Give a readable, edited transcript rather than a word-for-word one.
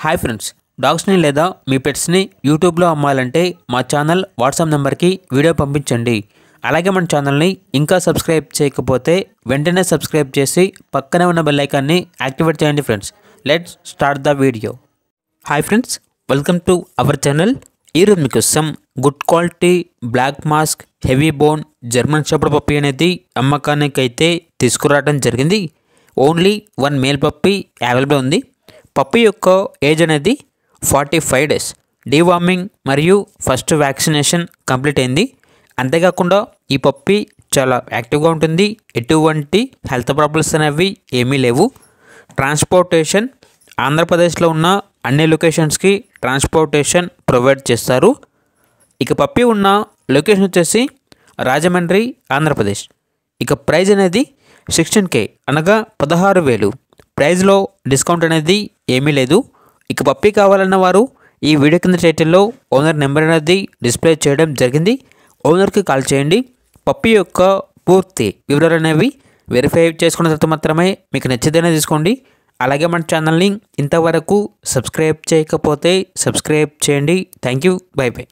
Hi friends, డాగ్స్ని లేదా మీ పెట్స్ని యూట్యూబ్లో అమ్మాలంటే మా ఛానల్ వాట్సాప్ నెంబర్కి వీడియో పంపించండి. అలాగే మన ఛానల్ని ఇంకా సబ్స్క్రైబ్ చేయకపోతే వెంటనే సబ్స్క్రైబ్ చేసి పక్కనే ఉన్న బెల్ ఐకాన్ని యాక్టివేట్ చేయండి. Friends, let's start the video. Hi friends, welcome to our channel. ఈరోజు మీకోసం good quality black mask heavy bone German shepherd puppy అనేది అమ్మకానికి అయితే తీసుకురావడం జరిగింది. ఓన్లీ 1 మేల్ పప్పీ అవైలబుల్ ఉంది. పప్పీ యొక్క ఏజ్ అనేది 45 డేస్. డీవార్మింగ్ మరియు ఫస్ట్ వ్యాక్సినేషన్ కంప్లీట్ అయింది. అంతేకాకుండా ఈ పప్పీ చాలా యాక్టివ్గా ఉంటుంది. ఎటువంటి హెల్త్ ప్రాబ్లమ్స్ అనేవి ఏమీ లేవు. ట్రాన్స్పోర్టేషన్ ఆంధ్రప్రదేశ్లో ఉన్న అన్ని లొకేషన్స్కి ట్రాన్స్పోర్టేషన్ ప్రొవైడ్ చేస్తారు. ఇక పప్పీ ఉన్న లొకేషన్ వచ్చేసి రాజమండ్రి, ఆంధ్రప్రదేశ్. ఇక ప్రైజ్ అనేది 16K అనగా 16,000. ప్రైజ్లో డిస్కౌంట్ అనేది ఏమీ లేదు. ఇక పప్పీ కావాలన్న వారు ఈ వీడియో కింద టైటిల్లో ఓనర్ నెంబర్ అనేది డిస్ప్లే చేయడం జరిగింది. ఓనర్కి కాల్ చేయండి. పప్పీ యొక్క పూర్తి వివరాలు అనేవి వెరిఫై చేసుకున్న తర్వాత మాత్రమే మీకు నచ్చితేనే తీసుకోండి. అలాగే మన ఛానల్ని ఇంతవరకు సబ్స్క్రైబ్ చేయకపోతే సబ్స్క్రైబ్ చేయండి. Thank you. By by.